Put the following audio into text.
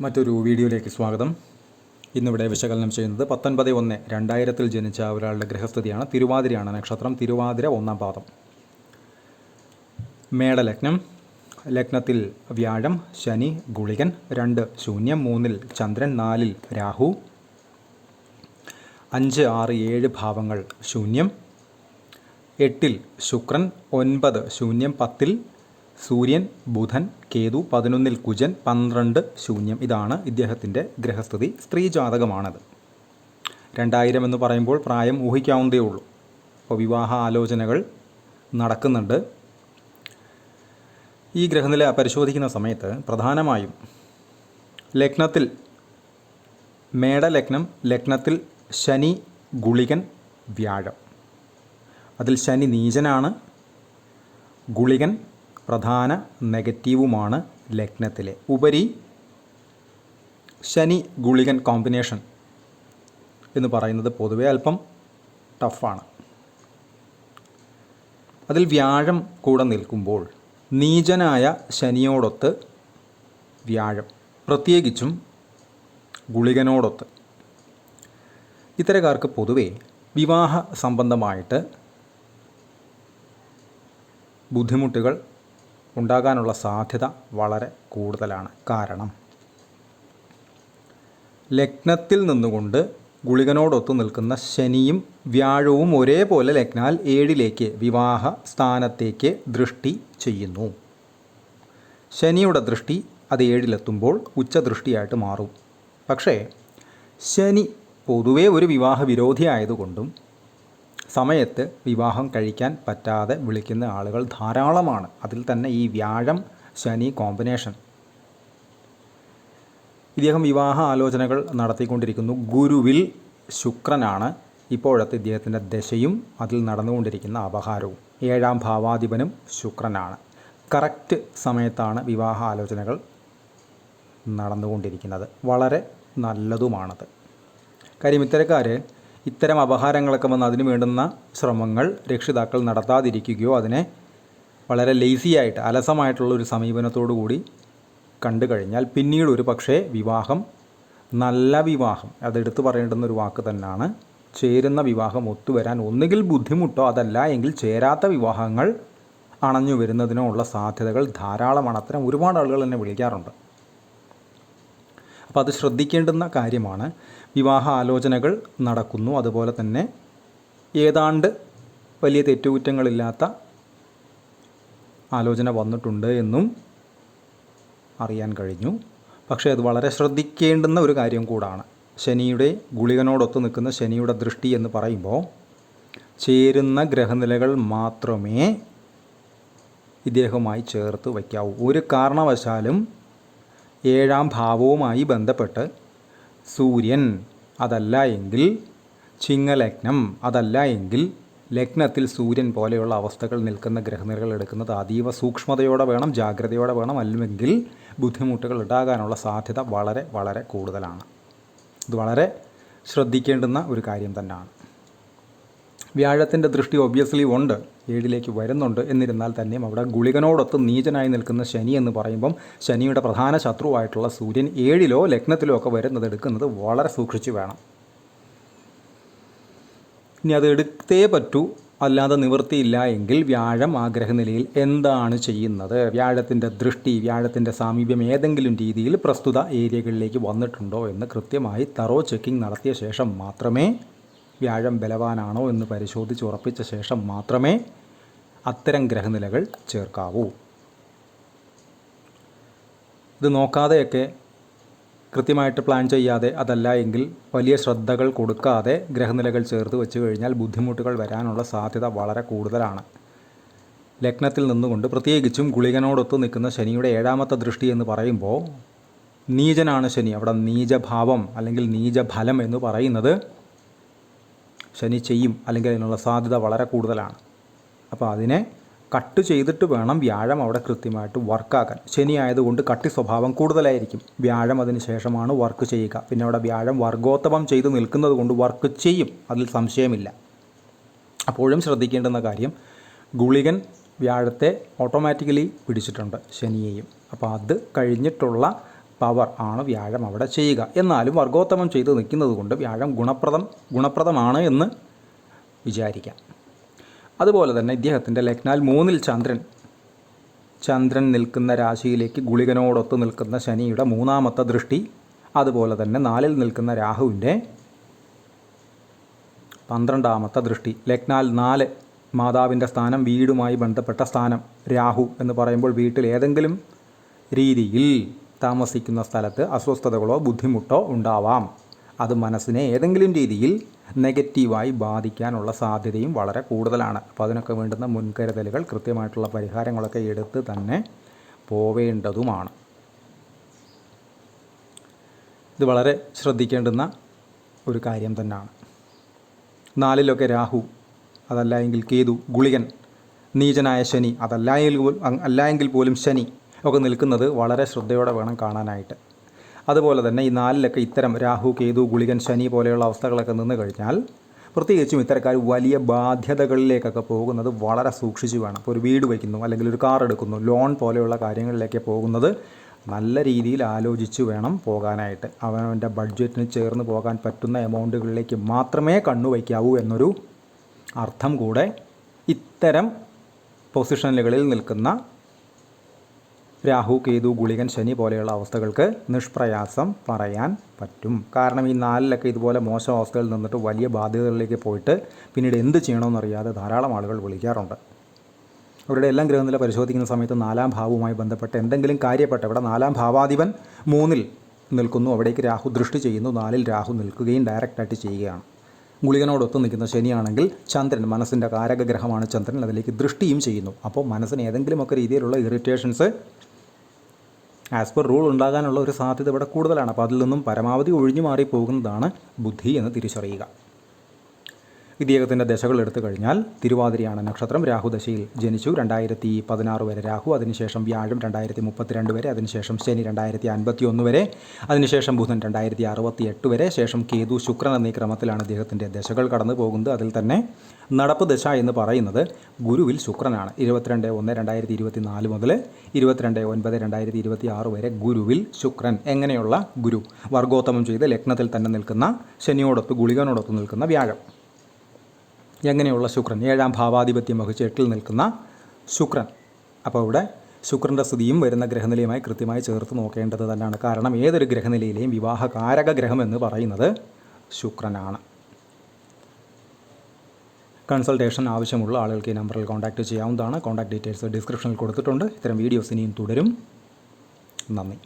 മറ്റൊരു വീഡിയോയിലേക്ക് സ്വാഗതം. ഇന്നിവിടെ വിശകലനം ചെയ്യുന്നത് 19/1/2000 ജനിച്ച ഒരാളുടെ ഗ്രഹസ്ഥിതിയാണ്. തിരുവാതിരയാണ് നക്ഷത്രം. തിരുവാതിര 1-ാം പാദം. മേടലഗ്നം. ലഗ്നത്തിൽ വ്യാഴം, ശനി, ഗുളികൻ. 2 ശൂന്യം, 3-ൽ ചന്ദ്രൻ, 4-ൽ രാഹു. 5, 6, 7 ഭാവങ്ങൾ ശൂന്യം. 8-ൽ ശുക്രൻ, 9 ശൂന്യം, 10-ൽ സൂര്യൻ, ബുധൻ, കേതു, 11-ൽ കുജൻ, 12 ശൂന്യം. ഇതാണ് ഇദ്ദേഹത്തിൻ്റെ ഗ്രഹസ്ഥിതി. സ്ത്രീ ജാതകമാണത്. 2000 എന്ന് പറയുമ്പോൾ പ്രായം ഊഹിക്കാവുന്നതേ ഉള്ളൂ. അപ്പോൾ വിവാഹ ആലോചനകൾ നടക്കുന്നുണ്ട്. ഈ ഗ്രഹനില പരിശോധിക്കുന്ന സമയത്ത് പ്രധാനമായും ലഗ്നത്തിൽ മേടലഗ്നം, ലഗ്നത്തിൽ ശനി, ഗുളികൻ, വ്യാഴം. അതിൽ ശനി നീചനാണ്. ഗുളികൻ പ്രധാന നെഗറ്റീവുമാണ് ലഗ്നത്തിലെ. ഉപരി ശനി ഗുളികൻ കോമ്പിനേഷൻ എന്ന് പറയുന്നത് പൊതുവെ അല്പം ടഫാണ്. അതിൽ വ്യാഴം കൂടെ നിൽക്കുമ്പോൾ നീചനായ ശനിയോടൊത്ത് വ്യാഴം, പ്രത്യേകിച്ചും ഗുളികനോടൊത്ത്, ഇത്തരക്കാർക്ക് പൊതുവെ വിവാഹ സംബന്ധമായിട്ട് ബുദ്ധിമുട്ടുകൾ ഉണ്ടാകാനുള്ള സാധ്യത വളരെ കൂടുതലാണ്. കാരണം ലഗ്നത്തിൽ നിന്നുകൊണ്ട് ഗുളികനോടൊത്തു നിൽക്കുന്ന ശനിയും വ്യാഴവും ഒരേപോലെ ലഗ്നാൽ 7-ലേക്ക് വിവാഹ സ്ഥാനത്തേക്ക് ദൃഷ്ടി ചെയ്യുന്നു. ശനിയുടെ ദൃഷ്ടി അത് 7-ലെത്തുമ്പോൾ ഉച്ചദൃഷ്ടിയായിട്ട് മാറും. പക്ഷേ ശനി പൊതുവേ ഒരു വിവാഹ വിരോധിയായതുകൊണ്ടും സമയത്ത് വിവാഹം കഴിക്കാൻ പറ്റാതെ വിളിക്കുന്ന ആളുകൾ ധാരാളമാണ്. അതിൽ തന്നെ ഈ വ്യാഴം ശനി കോമ്പിനേഷൻ. ഇദ്ദേഹം വിവാഹ ആലോചനകൾ നടത്തിക്കൊണ്ടിരിക്കുന്നു. ഗുരുവിൽ ശുക്രനാണ് ഇപ്പോഴത്തെ ഇദ്ദേഹത്തിൻ്റെ ദശയും അതിൽ നടന്നുകൊണ്ടിരിക്കുന്ന അപഹാരവും. 7-ാം ഭാവാധിപനും ശുക്രനാണ്. കറക്റ്റ് സമയത്താണ് വിവാഹ ആലോചനകൾ നടന്നുകൊണ്ടിരിക്കുന്നത്. വളരെ നല്ലതുമാണത്. കാര്യം ഇത്തരം അപഹാരങ്ങളൊക്കെ വന്ന് അതിന് വേണ്ടുന്ന ശ്രമങ്ങൾ രക്ഷിതാക്കൾ നടത്താതിരിക്കുകയോ അതിനെ വളരെ ലേസിയായിട്ട് അലസമായിട്ടുള്ളൊരു സമീപനത്തോടു കൂടി കണ്ടു കഴിഞ്ഞാൽ പിന്നീട് ഒരു പക്ഷേ വിവാഹം, നല്ല വിവാഹം, അതെടുത്ത് പറയേണ്ടുന്നൊരു വാക്ക് തന്നെയാണ്, ചേരുന്ന വിവാഹം ഒത്തുവരാൻ ഒന്നുകിൽ ബുദ്ധിമുട്ടോ അതല്ല എങ്കിൽ ചേരാത്ത വിവാഹങ്ങൾ അണഞ്ഞു വരുന്നതിനോ ഉള്ള സാധ്യതകൾ ധാരാളമാണ്. അത്തരം ഒരുപാട് ആളുകൾ എന്നെ വിളിക്കാറുണ്ട്. അപ്പോൾ അത് ശ്രദ്ധിക്കേണ്ടുന്ന കാര്യമാണ്. വിവാഹ ആലോചനകൾ നടക്കുന്നു. അതുപോലെ തന്നെ ഏതാണ്ട് വലിയ തെറ്റുകുറ്റങ്ങളില്ലാത്ത ആലോചന വന്നിട്ടുണ്ട് എന്നും അറിയാൻ കഴിഞ്ഞു. പക്ഷേ അത് വളരെ ശ്രദ്ധിക്കേണ്ടുന്ന ഒരു കാര്യം കൂടാണ്. ശനിയുടെ ഗുളികനോടൊത്ത് നിൽക്കുന്ന ശനിയുടെ ദൃഷ്ടി എന്ന് പറയുമ്പോൾ ചേരുന്ന ഗ്രഹനിലകൾ മാത്രമേ ഇദ്ദേഹവുമായി ചേർത്ത് വയ്ക്കാവൂ. ഒരു കാരണവശാലും 7-ാം ഭാവവുമായി ബന്ധപ്പെട്ട് സൂര്യൻ, അതല്ല എങ്കിൽ ചിങ്ങലഗ്നം, അതല്ല എങ്കിൽ ലഗ്നത്തിൽ സൂര്യൻ പോലെയുള്ള അവസ്ഥകൾ നിൽക്കുന്ന ഗ്രഹനിലകൾ എടുക്കുന്നത് അതീവ സൂക്ഷ്മതയോടെ വേണം, ജാഗ്രതയോടെ വേണം. അല്ലെങ്കിൽ ബുദ്ധിമുട്ടുകൾ ഉണ്ടാകാനുള്ള സാധ്യത വളരെ വളരെ കൂടുതലാണ്. ഇത് വളരെ ശ്രദ്ധിക്കേണ്ടുന്ന ഒരു കാര്യം തന്നെയാണ്. വ്യാഴത്തിൻ്റെ ദൃഷ്ടി ഒബ്വിയസ്ലി ഉണ്ട്, 7-ലേക്ക് വരുന്നുണ്ട്. എന്നിരുന്നാൽ തന്നെയും അവിടെ ഗുളികനോടൊത്ത് നീചനായി നിൽക്കുന്ന ശനി എന്ന് പറയുമ്പം ശനിയുടെ പ്രധാന ശത്രുവായിട്ടുള്ള സൂര്യൻ 7-ലോ ലഗ്നത്തിലോ ഒക്കെ വരുന്നത് എടുക്കുന്നത് വളരെ സൂക്ഷിച്ച് വേണം. ഇനി അത് എടുത്തേ പറ്റൂ, അല്ലാതെ നിവൃത്തിയില്ല എങ്കിൽ വ്യാഴം ആ ഗ്രഹനിലയിൽ എന്താണ് ചെയ്യുന്നത്, വ്യാഴത്തിൻ്റെ ദൃഷ്ടി, വ്യാഴത്തിൻ്റെ സാമീപ്യം ഏതെങ്കിലും രീതിയിൽ പ്രസ്തുത ഏരിയകളിലേക്ക് വന്നിട്ടുണ്ടോ എന്ന് കൃത്യമായി തറോ ചെക്കിംഗ് നടത്തിയ ശേഷം മാത്രമേ, വ്യാഴം ബലവാനാണോ എന്ന് പരിശോധിച്ച് ഉറപ്പിച്ച ശേഷം മാത്രമേ അത്തരം ഗ്രഹനിലകൾ ചേർക്കാവൂ. ഇത് നോക്കാതെയൊക്കെ കൃത്യമായിട്ട് പ്ലാൻ ചെയ്യാതെ, അതല്ല എങ്കിൽ വലിയ ശ്രദ്ധകൾ കൊടുക്കാതെ ഗ്രഹനിലകൾ ചേർത്ത് വെച്ച് കഴിഞ്ഞാൽ ബുദ്ധിമുട്ടുകൾ വരാനുള്ള സാധ്യത വളരെ കൂടുതലാണ്. ലഗ്നത്തിൽ നിന്നുകൊണ്ട് പ്രത്യേകിച്ചും ഗുളികനോടൊത്ത് നിൽക്കുന്ന ശനിയുടെ 7-ാമത്തെ ദൃഷ്ടി എന്ന് പറയുമ്പോൾ നീചനാണ് ശനി. അവിടെ നീചഭാവം അല്ലെങ്കിൽ നീചഫലം എന്ന് പറയുന്നത് ശനി ചെയ്യും, അല്ലെങ്കിൽ അതിനുള്ള സാധ്യത വളരെ കൂടുതലാണ്. അപ്പോൾ അതിനെ കട്ട് ചെയ്തിട്ട് വേണം വ്യാഴം അവിടെ കൃത്യമായിട്ട് വർക്കാക്കാൻ. ശനി ആയതുകൊണ്ട് കട്ടി സ്വഭാവം കൂടുതലായിരിക്കും. വ്യാഴം അതിന് ശേഷമാണ് വർക്ക് ചെയ്യുക. പിന്നെ അവിടെ വ്യാഴം വർഗോത്തമം ചെയ്ത് നിൽക്കുന്നത് കൊണ്ട് വർക്ക് ചെയ്യും, അതിൽ സംശയമില്ല. അപ്പോഴും ശ്രദ്ധിക്കേണ്ടുന്ന കാര്യം, ഗുളികൻ വ്യാഴത്തെ ഓട്ടോമാറ്റിക്കലി പിടിച്ചിട്ടുണ്ട്, ശനിയെയും. അപ്പോൾ അത് കഴിഞ്ഞിട്ടുള്ള പവർ ആണ് വ്യാഴം അവിടെ ചെയ്യുക. എന്നാലും വർഗോത്തമം ചെയ്ത് നിൽക്കുന്നത് കൊണ്ട് വ്യാഴം ഗുണപ്രദമാണ് എന്ന് വിചാരിക്കാം. അതുപോലെ തന്നെ ഇദ്ദേഹത്തിൻ്റെ ലഗ്നാൽ 3-ൽ ചന്ദ്രൻ നിൽക്കുന്ന രാശിയിലേക്ക് ഗുളികനോടൊത്ത് നിൽക്കുന്ന ശനിയുടെ 3ാമത്തെ ദൃഷ്ടി, അതുപോലെ തന്നെ 4-ൽ നിൽക്കുന്ന രാഹുവിൻ്റെ 12ാമത്തെ ദൃഷ്ടി. ലഗ്നാൽ 4 മാതാവിൻ്റെ സ്ഥാനം, വീടുമായി ബന്ധപ്പെട്ട സ്ഥാനം. രാഹു എന്ന് പറയുമ്പോൾ വീട്ടിൽ ഏതെങ്കിലും രീതിയിൽ താമസിക്കുന്ന സ്ഥലത്ത് അസ്വസ്ഥതകളോ ബുദ്ധിമുട്ടോ ഉണ്ടാവാം. അത് മനസ്സിനെ ഏതെങ്കിലും രീതിയിൽ നെഗറ്റീവായി ബാധിക്കാനുള്ള സാധ്യതയും വളരെ കൂടുതലാണ്. അപ്പോൾ അതിനൊക്കെ വേണ്ടുന്ന മുൻകരുതലുകൾ, കൃത്യമായിട്ടുള്ള പരിഹാരങ്ങളൊക്കെ എടുത്ത് തന്നെ പോവേണ്ടതുമാണ്. ഇത് വളരെ ശ്രദ്ധിക്കേണ്ടുന്ന ഒരു കാര്യം തന്നെയാണ്. 4-ലൊക്കെ രാഹു, അതല്ല എങ്കിൽ കേതു, ഗുളികൻ, നീചനായ ശനി, അല്ലായെങ്കിൽ പോലും ശനി ഒക്കെ നിൽക്കുന്നത് വളരെ ശ്രദ്ധയോടെ വേണം കാണാനായിട്ട്. അതുപോലെ തന്നെ ഈ 4-ലൊക്കെ ഇത്തരം രാഹു, കേതു, ഗുളികൻ, ശനി പോലെയുള്ള അവസ്ഥകളൊക്കെ നിന്ന് കഴിഞ്ഞാൽ പ്രത്യേകിച്ചും ഇത്തരക്കാർ വലിയ ബാധ്യതകളിലേക്കൊക്കെ പോകുന്നത് വളരെ സൂക്ഷിച്ച് വേണം. ഇപ്പോൾ ഒരു വീട് വയ്ക്കുന്നു, അല്ലെങ്കിൽ ഒരു കാർ എടുക്കുന്നു, ലോൺ പോലെയുള്ള കാര്യങ്ങളിലേക്ക് പോകുന്നത് നല്ല രീതിയിൽ ആലോചിച്ച് വേണം പോകാനായിട്ട്. അവനവൻ്റെ ബഡ്ജറ്റിന് ചേർന്ന് പോകാൻ പറ്റുന്ന എമൗണ്ടുകളിലേക്ക് മാത്രമേ കണ്ണുവയ്ക്കാവൂ എന്നൊരു അർത്ഥം കൂടെ ഇത്തരം പൊസിഷനുകളിൽ നിൽക്കുന്ന രാഹു, കേതു, ഗുളികൻ, ശനി പോലെയുള്ള അവസ്ഥകൾക്ക് നിഷ്പ്രയാസം പറയാൻ പറ്റും. കാരണം ഈ 4-ലൊക്കെ ഇതുപോലെ മോശം അവസ്ഥയിൽ നിന്നിട്ട് വലിയ ബാധ്യതകളിലേക്ക് പോയിട്ട് പിന്നീട് എന്ത് ചെയ്യണമെന്നറിയാതെ ധാരാളം ആളുകൾ വിളിക്കാറുണ്ട്. അവരുടെ എല്ലാം ഗ്രഹനില പരിശോധിക്കുന്ന സമയത്ത് 4-ാം ഭാവവുമായി ബന്ധപ്പെട്ട് എന്തെങ്കിലും കാര്യപ്പെട്ട, ഇവിടെ 4-ാം ഭാവാധിപൻ 3-ൽ നിൽക്കുന്നു, അവിടേക്ക് രാഹു ദൃഷ്ടി ചെയ്യുന്നു, 4-ൽ രാഹു നിൽക്കുകയും ഡയറക്റ്റായിട്ട് ചെയ്യുകയാണ്. ഗുളികനോടൊത്ത് നിൽക്കുന്ന ശനിയാണെങ്കിൽ ചന്ദ്രൻ, മനസ്സിൻ്റെ കാരകഗ്രഹമാണ് ചന്ദ്രൻ, അതിലേക്ക് ദൃഷ്ടിയും ചെയ്യുന്നു. അപ്പോൾ മനസ്സിന് ഏതെങ്കിലുമൊക്കെ രീതിയിലുള്ള ഇറിറ്റേഷൻസ് ആസ് പെർ റൂൾ ഉണ്ടാകാനുള്ള ഒരു സാധ്യത ഇവിടെ കൂടുതലാണ്. അപ്പോൾ അതിൽ നിന്നും പരമാവധി ഒഴിഞ്ഞു മാറി പോകുന്നതാണ് ബുദ്ധി എന്ന് തിരിച്ചറിയുക. ഇദ്ദേഹത്തിൻ്റെ ദശകൾ എടുത്തു കഴിഞ്ഞാൽ തിരുവാതിരയാണ് നക്ഷത്രം. രാഹുദശയിൽ ജനിച്ചു. 2016 വരെ രാഹു, അതിനുശേഷം വ്യാഴം 2032 വരെ, അതിനുശേഷം ശനി 2051 വരെ, അതിനുശേഷം ബുധൻ 2068 വരെ, ശേഷം കേതു, ശുക്രൻ എന്നീ ക്രമത്തിലാണ് ഇദ്ദേഹത്തിൻ്റെ ദശകൾ കടന്നു പോകുന്നത്. അതിൽ തന്നെ നടപ്പ് ദശ എന്ന് പറയുന്നത് ഗുരുവിൽ ശുക്രനാണ്. 22/1/2024 മുതൽ 22/9/2026 വരെ ഗുരുവിൽ ശുക്രൻ. എങ്ങനെയുള്ള ഗുരു? വർഗോത്തമം ചെയ്ത് ലഗ്നത്തിൽ തന്നെ നിൽക്കുന്ന ശനിയോടൊത്ത്, ഗുളികനോടൊത്ത് നിൽക്കുന്ന വ്യാഴം. എങ്ങനെയുള്ള ശുക്രൻ? 7-ാം ഭാവാധിപത്യം വഹിച്ച് 8-ൽ നിൽക്കുന്ന ശുക്രൻ. അപ്പോൾ ഇവിടെ ശുക്രൻ്റെ സ്ഥിതിയും വരുന്ന ഗ്രഹനിലയുമായി കൃത്യമായി ചേർത്ത് നോക്കേണ്ടത് തന്നെയാണ്. കാരണം ഏതൊരു ഗ്രഹനിലയിലെയും വിവാഹകാരക ഗ്രഹം എന്ന് പറയുന്നത് ശുക്രനാണ്. കൺസൾട്ടേഷൻ ആവശ്യമുള്ള ആളുകൾക്ക് ഈ നമ്പറിൽ കോൺടാക്റ്റ് ചെയ്യാവുന്നതാണ്. കോൺടാക്ട് ഡീറ്റെയിൽസ് ഡിസ്ക്രിപ്ഷനിൽ കൊടുത്തിട്ടുണ്ട്. ഇത്തരം വീഡിയോസ് ഇനിയും തുടരും. നന്ദി.